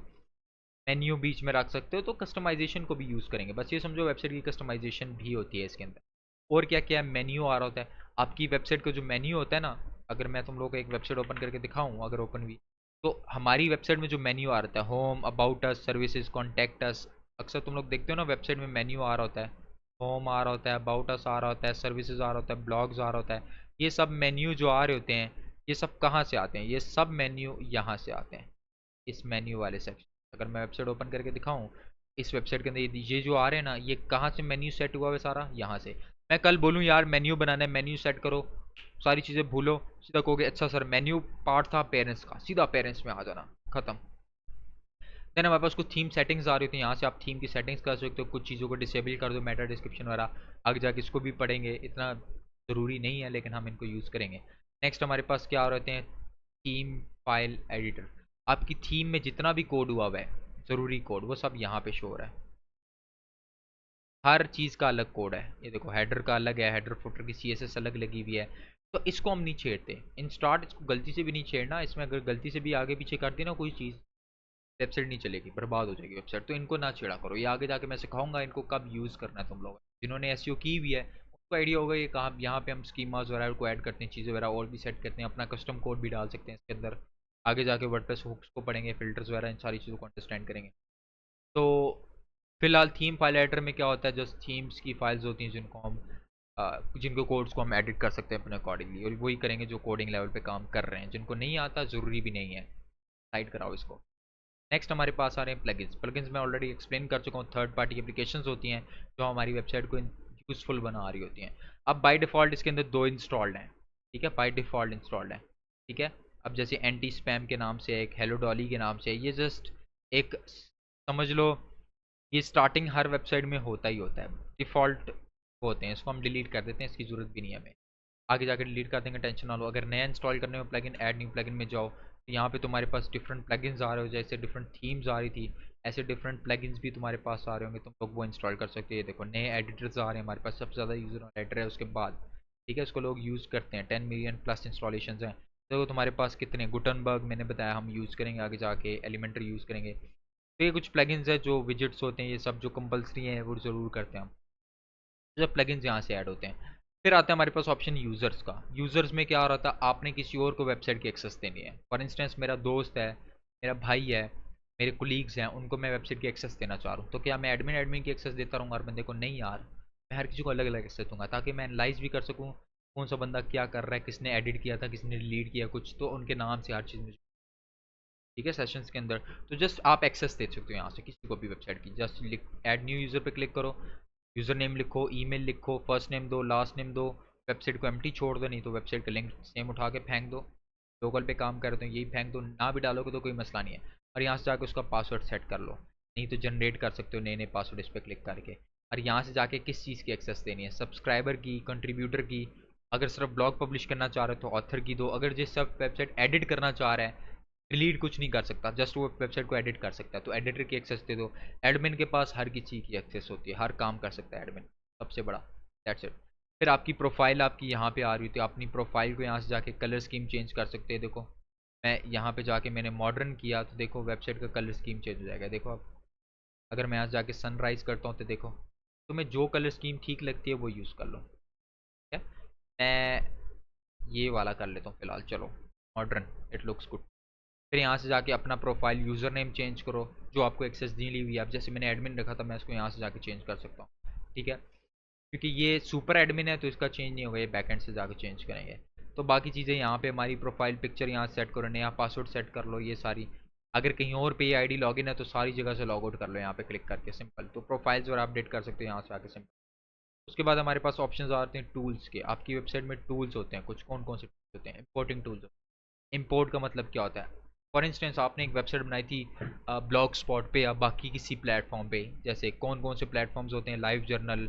मेन्यू बीच में रख सकते हो, तो कस्टमाइजेशन को भी यूज़ करेंगे। बस ये समझो वेबसाइट की कस्टमाइजेशन भी होती है इसके अंदर। और क्या क्या मेन्यू आ रहा होता है आपकी वेबसाइट का, जो मेन्यू होता है ना, अगर मैं तुम लोग को एक वेबसाइट ओपन करके दिखाऊँ, अगर ओपन भी, तो हमारी वेबसाइट में जो मेन्यू आ रहा है, home, about us, services, contact us, अक्सर तुम लोग देखते हो ना वेबसाइट में मेन्यू आ रहा होता है, होम आ रहा होता है, अबाउट अस आ रहा होता है, सर्विसेज आ रहा होता है, ब्लॉग्स आ रहा होता है। ये सब मेन्यू जो आ रहे होते हैं, ये सब कहाँ से आते हैं, ये सब मेन्यू यहाँ से आते हैं, इस मेन्यू वाले सेक्शन। अगर मैं वेबसाइट ओपन करके दिखाऊं, इस वेबसाइट के अंदर ये जो आ रहे हैं ना, ये कहाँ से मेन्यू सेट हुआ है सारा, यहाँ से। मैं कल बोलूँ यार मेन्यू बनाना है, मेन्यू सेट करो, सारी चीज़ें भूलो, सीधा कहोगे अच्छा सर मेन्यू पार्ट था पेरेंट्स का, सीधा पेरेंट्स में आ जाना, खत्म। देन हमारे पास कुछ थीम सेटिंग्स आ रही होती है, यहाँ से आप थीम की सेटिंग्स कर सकते हो, कुछ चीज़ों को डिसेबल कर दो, मेटा डिस्क्रिप्शन वगैरह, आगे जाके इसको भी पढ़ेंगे, इतना ज़रूरी नहीं है लेकिन हम इनको यूज़ करेंगे। नेक्स्ट हमारे पास क्या रहते हैं, थीम फाइल एडिटर। आपकी थीम में जितना भी कोड हुआ हुआ है, ज़रूरी कोड, वो सब यहाँ पे शो हो रहा है। हर चीज़ का अलग कोड है, ये देखो हेडर का अलग है, हेडर फुटर की CSS अलग लगी हुई है। तो इसको हम नहीं छेड़ते इन स्टार्ट, इसको गलती से भी नहीं छेड़ना, इसमें अगर गलती से भी आगे पीछे कर दी ना कोई चीज़, वेबसाइट नहीं चलेगी, बर्बाद हो जाएगी वेबसाइट। तो इनको ना छेड़ा करो, ये आगे जाके मैं सिखाऊंगा इनको कब यूज़ करना है। तुम लोग जिन्होंने एसईओ की हुई है उनको आइडिया होगा ये कहाँ, यहाँ पे हम स्कीमास वगैरह को ऐड करते हैं, चीज़ें वगैरह और भी सेट करते हैं, अपना कस्टम कोड भी डाल सकते हैं इसके अंदर। आगे जाके वर्डप्रेस हुक्स को पढ़ेंगे, फिल्टर्स वगैरह, इन सारी चीज़ों को अंडरस्टैंड करेंगे। तो फिलहाल थीम फाइल एडिटर में क्या होता है, जस्ट थीम्स की फाइल्स होती हैं जिनको हम जिनको कोड्स को हम एडिट कर सकते हैं अपने अकॉर्डिंगली, और वही करेंगे जो कोडिंग लेवल पे काम कर रहे हैं। जिनको नहीं आता ज़रूरी भी नहीं है, साइड कराओ इसको। नेक्स्ट हमारे पास आ रहे हैं प्लगइन्स। प्लगइन्स मैं ऑलरेडी एक्सप्लेन कर चुका हूँ, थर्ड पार्टी एप्लीकेशंस होती हैं जो हमारी वेबसाइट को यूज़फुल बना रही होती हैं। अब बाय डिफ़ॉल्ट इसके अंदर 2 इंस्टॉल्ड हैं, ठीक है, बाय डिफ़ॉल्ट इंस्टॉल्ड है, ठीक है। अब जैसे एंटी स्पैम के नाम से, एक हेलो डॉली के नाम से, ये जस्ट एक समझ लो, ये स्टार्टिंग हर वेबसाइट में होता ही होता है, डिफ़ॉल्ट होते हैं, इसको हम डिलीट कर देते हैं, इसकी ज़रूरत भी नहीं है हमें, आगे जाकर डिलीट कर देंगे, टेंशन ना लो। अगर नया इंस्टॉल करने में प्लगइन, ऐड न्यू प्लगइन में जाओ, तो यहाँ पे तुम्हारे पास डिफरेंट प्लगइन्स आ रहे हो, जैसे डिफरेंट थीम्स आ रही थी, ऐसे डिफरेंट प्लगइन्स भी तुम्हारे पास आ रहे होंगे, तुम लोग वो इंस्टॉल कर सकते हो। ये देखो नए एडिटर्स आ रहे हैं हमारे पास, सबसे ज़्यादा यूज़र एडिटर है उसके बाद, ठीक है, इसको लोग यूज़ करते हैं, 10 मिलियन प्लस इंस्टॉलेशन हैं। देखो तुम्हारे पास कितने, गुटनबर्ग मैंने बताया हम यूज़ करेंगे, आगे जाके एलिमेंटर यूज़ करेंगे। तो ये कुछ प्लगइन्स है जो विजिट्स होते हैं, ये सब जो कंपलसरी हैं वो ज़रूर करते हैं हम, जब प्लगइन्स यहाँ से ऐड होते हैं। फिर आता है हमारे पास ऑप्शन यूज़र्स का। यूज़र्स में क्या आ रहा था, आपने किसी और को वेबसाइट की एक्सेस देनी है। फॉर इंस्टेंस मेरा दोस्त है, मेरा भाई है, मेरे कोलीग्स हैं, उनको मैं वेबसाइट की एक्सेस देना चाह रहा हूँ, तो क्या मैं एडमिन एडमिन की एक्सेस देता रहूँगा हर बंदे को? नहीं यार, मैं हर किसी को अलग अलग एक्सेस दूंगा ताकि मैं एनालाइज भी कर सकूँ कौन सा बंदा क्या कर रहा है, किसने एडिट किया था, किसने डिलीट किया कुछ, तो उनके नाम से हर चीज़ मुझे, ठीक है, सेशंस के अंदर। तो जस्ट आप एक्सेस दे सकते हो यहाँ से किसी को भी वेबसाइट की, जस्ट ऐड न्यू यूज़र पे क्लिक करो, यूज़र नेम लिखो, ईमेल लिखो, फर्स्ट नेम दो, लास्ट नेम दो, वेबसाइट को एम्प्टी छोड़ दो, नहीं तो वेबसाइट का लिंक सेम उठा के फेंक दो, लोकल पे काम कर रहे हो यही फेंक दो, ना भी डालोगे तो कोई मसला नहीं है। और यहाँ से जाकर उसका पासवर्ड सेट कर लो, नहीं तो जनरेट कर सकते हो नए नए पासवर्ड इस पर क्लिक करके। और यहाँ से जाके किस चीज़ की एक्सेस देनी है, सब्सक्राइबर की, कंट्रीब्यूटर की, अगर सिर्फ ब्लॉग पब्लिश करना चाह रहे हो तो ऑथर की दो, अगर जिस सब वेबसाइट एडिट करना चाह रहा है, डिलीट कुछ नहीं कर सकता, जस्ट वो वेबसाइट को एडिट कर सकता है, तो एडिटर की एक्सेस दे दो। एडमिन के पास हर किसी की एक्सेस होती है, हर काम कर सकता है एडमिन, सबसे बड़ा, दैट्स इट। फिर आपकी प्रोफाइल आपकी यहाँ पे आ रही थी, अपनी प्रोफाइल को यहाँ से जाके कलर स्कीम चेंज कर सकते हैं। देखो मैं यहाँ पे जाके मैंने मॉडर्न किया तो देखो वेबसाइट का कलर स्कीम चेंज हो जाएगा। देखो अब अगर मैं यहाँ जाके सनराइज करता हूँ तो देखो तुम्हें जो कलर स्कीम ठीक लगती है वो यूज़ कर लो। ठीक है, मैं ये वाला कर लेता हूँ फिलहाल। चलो मॉडर्न, इट लुक्स गुड। फिर यहाँ से जाके अपना प्रोफाइल यूज़र नेम चेंज करो, जो आपको एक्सेस दी ली हुई है। अब जैसे मैंने एडमिन रखा था, मैं इसको यहाँ से जाके चेंज कर सकता हूँ। ठीक है, क्योंकि ये सुपर एडमिन है तो इसका चेंज नहीं होगा, ये बैकएंड से जाके चेंज करेंगे। तो बाकी चीज़ें यहाँ पे हमारी प्रोफाइल पिक्चर यहाँ सेट करो, नया पासवर्ड सेट कर लो, ये सारी। अगर कहीं और पे आईडी लॉगिन है तो सारी जगह से लॉग आउट कर लो यहाँ पे क्लिक करके, सिंपल। तो प्रोफाइल्स और अपडेट कर सकते हो यहाँ से आके, सिंपल। उसके बाद हमारे पास ऑप्शंस आते हैं टूल्स के। आपकी वेबसाइट में टूल्स होते हैं कुछ, कौन कौन से टूल्स होते हैं? Importing tools. इंपोर्ट का मतलब क्या होता है? फॉर इंस्टेंस आपने एक वेबसाइट बनाई थी ब्लॉग स्पॉट पे या बाकी किसी प्लेटफॉर्म पे, जैसे कौन कौन से प्लेटफॉर्म्स होते हैं, लाइव जर्नल,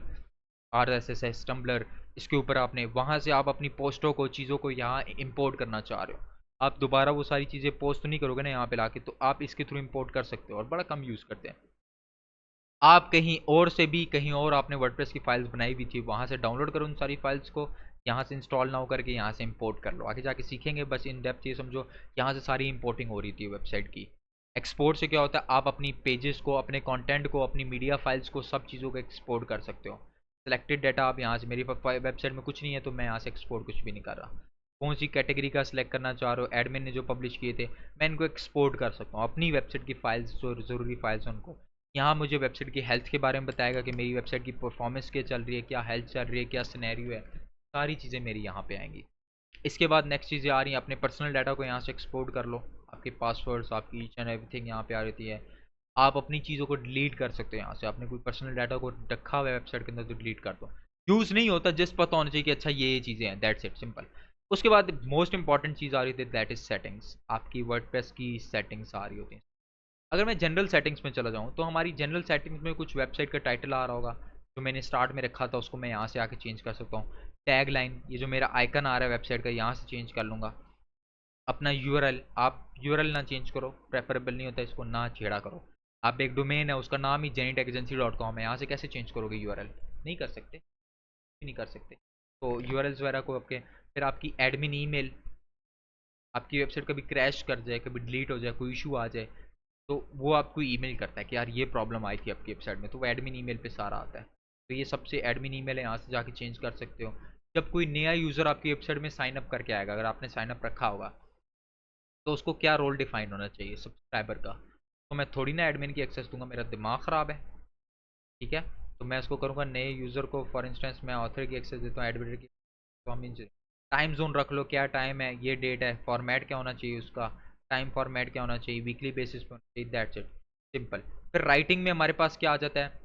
RSS, टम्बलर, इसके ऊपर आपने वहाँ से आप अपनी पोस्टों को, चीज़ों को यहाँ इंपोर्ट करना चाह रहे हो। आप दोबारा वो सारी चीज़ें पोस्ट तो नहीं करोगे ना यहाँ पे लाके, तो आप इसके थ्रू इंपोर्ट कर सकते हो और बड़ा कम यूज़ करते हैं। आप कहीं और से भी, कहीं और आपने वर्डप्रेस की फाइल्स बनाई हुई थी, वहाँ से डाउनलोड करो उन सारी फाइल्स को, यहाँ से इंस्टॉल ना हो करके यहाँ से इंपोर्ट कर लो। आगे जाके सीखेंगे, बस इन डेप्थ ये समझो यहाँ से सारी इंपोर्टिंग हो रही थी वेबसाइट की। एक्सपोर्ट से क्या होता है, आप अपनी पेजेस को, अपने कंटेंट को, अपनी मीडिया फाइल्स को, सब चीज़ों को एक्सपोर्ट कर सकते हो। सेलेक्टेड डाटा आप यहाँ से, मेरी वेबसाइट में कुछ नहीं है तो मैं यहाँ से एक्सपोर्ट कुछ भी नहीं कर रहा। कौन सी कैटेगरी का सिलेक्ट करना चाह रहे हो, एडमिन ने जो पब्लिश किए थे, मैं इनको एक्सपोर्ट कर सकता हूँ अपनी वेबसाइट की फाइल्स, जो ज़रूरी फाइल्स हैं उनको। यहाँ मुझे वेबसाइट की हेल्थ के बारे में बताएगा कि मेरी वेबसाइट की परफॉर्मेंस क्या चल रही है, क्या हेल्थ चल रही है, क्या सिनेरियो है, सारी चीज़ें मेरी यहाँ पे आएंगी। इसके बाद नेक्स्ट चीज़ें आ रही हैं, अपने पर्सनल डाटा को यहाँ से एक्सपोर्ट कर लो। आपके पासवर्ड्स, आपकी ईच एंड एवरीथिंग यहाँ पे आ रही है। आप अपनी चीज़ों को डिलीट कर सकते हो यहाँ से। आपने कोई पर्सनल डाटा को रखा हुआ है वेबसाइट के अंदर तो डिलीट कर दो। यूज़ नहीं होता, जस्ट पता होना चाहिए कि अच्छा ये चीज़ें हैं, दैट्स इट, सिंपल। उसके बाद मोस्ट इंपॉर्टेंट चीज़ आ रही थी, दैट इज़ सेटिंग्स। आपकी वर्डप्रेस की सेटिंग्स आ रही होती हैं। अगर मैं जनरल सेटिंग्स में चला जाऊँ तो हमारी जनरल सेटिंग्स में कुछ वेबसाइट का टाइटल आ रहा होगा जो मैंने स्टार्ट में रखा था, उसको मैं यहाँ से आके चेंज कर सकता हूँ। टैग लाइन, ये जो मेरा आइकन आ रहा है वेबसाइट का, यहाँ से चेंज कर लूँगा। अपना यूआरएल, आप यूआरएल ना चेंज करो, प्रेफरेबल नहीं होता, इसको ना छेड़ा करो। आप एक डोमेन है, उसका नाम ही genitecagency.com है, यहाँ से कैसे चेंज करोगे यूआरएल? नहीं कर सकते, नहीं कर सकते। तो यूआरएल्स वगैरह को आपके, फिर आपकी एडमिन ईमेल, आपकी वेबसाइट कभी क्रैश कर जाए, कभी डिलीट हो जाए, कोई इशू आ जाए, तो वो आपको ईमेल करता है कि यार ये प्रॉब्लम आई थी आपकी वेबसाइट में, तो वो एडमिन ईमेल पे सारा आता है। तो ये सबसे एडमिन ईमेल है, यहाँ से जाके चेंज कर सकते हो। जब कोई नया यूज़र आपकी वेबसाइट में साइन अप करके आएगा, अगर आपने साइन अप रखा होगा, तो उसको क्या रोल डिफाइन होना चाहिए सब्सक्राइबर का। तो मैं थोड़ी ना एडमिन की एक्सेस दूंगा, मेरा दिमाग ख़राब है। ठीक है, तो मैं इसको करूँगा नए यूज़र को, फॉर इंस्टेंस मैं ऑथर की एक्सेस देता हूँ, एडमिन की। तो हम टाइम जोन रख लो, क्या टाइम है, ये डेट है, फॉर्मेट क्या होना चाहिए उसका, टाइम फॉर्मेट क्या होना चाहिए, वीकली बेसिस पे होना चाहिए, दैट्स इट, सिंपल। फिर राइटिंग में हमारे पास क्या आ जाता है,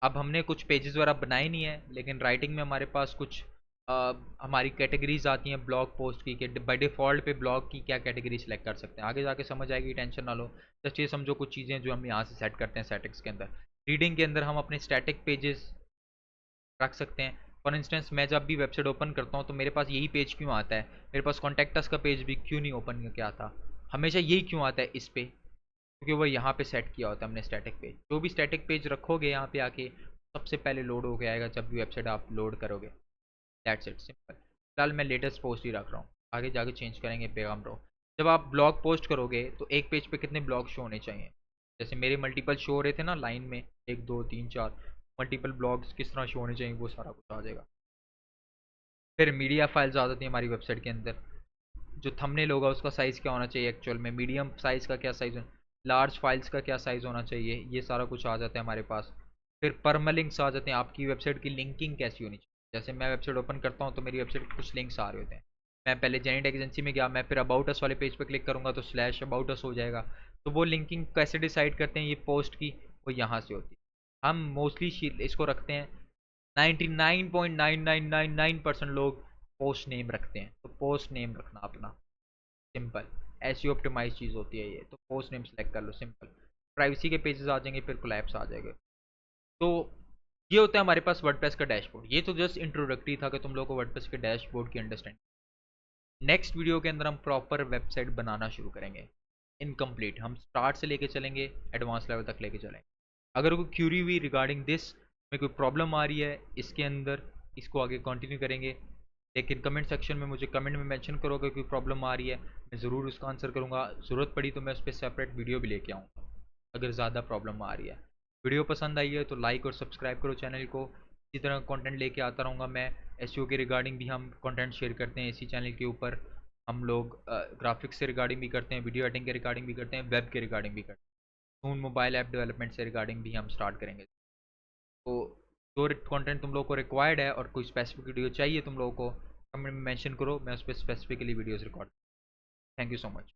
अब हमने कुछ पेजेस वगैरह बनाए नहीं है, लेकिन राइटिंग में हमारे पास कुछ हमारी कैटेगरीज आती हैं ब्लॉग पोस्ट की, कि बाई डिफ़ॉल्ट पे ब्लॉग की क्या कैटेगरी सेलेक्ट कर सकते हैं। आगे जाके समझ आएगी, टेंशन ना लो। जस्ट ये समझो कुछ चीज़ें जो हम यहाँ से सेट करते हैं सेटिंग्स के अंदर। रीडिंग के अंदर हम अपने स्टैटिक पेजेस रख सकते हैं। फॉर इंस्टेंस मैं जब भी वेबसाइट ओपन करता हूँ तो मेरे पास यही पेज क्यों आता है, मेरे पास कॉन्टैक्ट का पेज भी क्यों नहीं ओपन करके आता, हमेशा यही क्यों आता है इस पे, क्योंकि वो यहाँ पे सेट किया होता है हमने स्टैटिक पेज। जो भी स्टैटिक पेज रखोगे यहाँ पे आके, सबसे पहले लोड हो के आएगा जब भी वेबसाइट आप लोड करोगे, दैट्स इट, सिंपल। फिलहाल मैं लेटेस्ट पोस्ट ही रख रहा हूँ, आगे जाके चेंज करेंगे बेगम रहो। जब आप ब्लॉग पोस्ट करोगे तो एक पेज पे कितने ब्लॉग शो होने चाहिए? जैसे मेरे मल्टीपल शो हो रहे थे ना लाइन में, 1 2 3 4, मल्टीपल ब्लॉग्स किस तरह शो होने चाहिए वो सारा कुछ आ जाएगा। फिर मीडिया फाइल्स आ जाती है हमारी वेबसाइट के अंदर। जो थंबनेल होगा उसका साइज़ क्या होना चाहिए एक्चुअल में, मीडियम साइज़ का क्या साइज़, लार्ज फाइल्स का क्या साइज़ होना चाहिए, ये सारा कुछ आ जाता है हमारे पास। फिर परमालिंक्स आ जाते हैं, आपकी वेबसाइट की लिंकिंग कैसी होनी चाहिए। जैसे मैं वेबसाइट ओपन करता हूँ तो मेरी वेबसाइट कुछ लिंक्स आ रहे होते हैं, मैं पहले जेनिट एजेंसी में गया, मैं फिर अबाउट अस वाले पेज पर क्लिक करूँगा तो स्लैश अबाउट अस हो जाएगा। तो वो लिंकिंग कैसे डिसाइड करते हैं ये पोस्ट की, वो यहाँ से होती है। हम मोस्टली इसको रखते हैं, 99.9999% लोग पोस्ट नेम रखते हैं, तो पोस्ट नेम रखना अपना, सिंपल। ऐसी ऑप्टिमाइज चीज़ होती है ये, तो पोस्ट नेम सेलेक्ट कर लो, सिंपल। प्राइवेसी के पेजेस आ जाएंगे, फिर कोलैप्स आ जाएगा। तो ये होता है हमारे पास वर्डप्रेस का डैशबोर्ड। ये तो जस्ट इंट्रोडक्टरी था कि तुम लोगों को वर्डप्रेस के डैशबोर्ड की अंडरस्टैंड। नेक्स्ट वीडियो के अंदर हम प्रॉपर वेबसाइट बनाना शुरू करेंगे, इनकम्प्लीट। हम स्टार्ट से लेके चलेंगे, एडवांस लेवल तक लेके चलेंगे। अगर कोई क्यूरी हुई रिगार्डिंग दिस, में कोई प्रॉब्लम आ रही है इसके अंदर, इसको आगे कंटिन्यू करेंगे। लेकिन कमेंट सेक्शन में मुझे कमेंट में मेंशन करोगे कोई प्रॉब्लम आ रही है, मैं ज़रूर उसका आंसर करूँगा। ज़रूरत पड़ी तो मैं उस पर सेपरेट वीडियो भी लेके आऊँगा अगर ज़्यादा प्रॉब्लम आ रही है। वीडियो पसंद आई है तो लाइक और सब्सक्राइब करो चैनल को। इसी तरह कंटेंट लेके आता रहूँगा मैं। एसईओ के रिगार्डिंग भी हम कंटेंट शेयर करते हैं इसी चैनल के ऊपर। हम लोग ग्राफिक्स से रिगार्डिंग भी करते हैं, वीडियो एडिटिंग के रिगार्डिंग भी करते हैं, वेब के रिगार्डिंग भी करते हैं। सून मोबाइल ऐप डेवलपमेंट से रिगार्डिंग भी हम स्टार्ट करेंगे। तो जो कंटेंट तुम लोगों को रिक्वायर्ड है और कोई स्पेसिफिक वीडियो चाहिए तुम लोगों को, कमेंट में मेंशन करो, मैं उस पर specifically videos record. Thank you so much.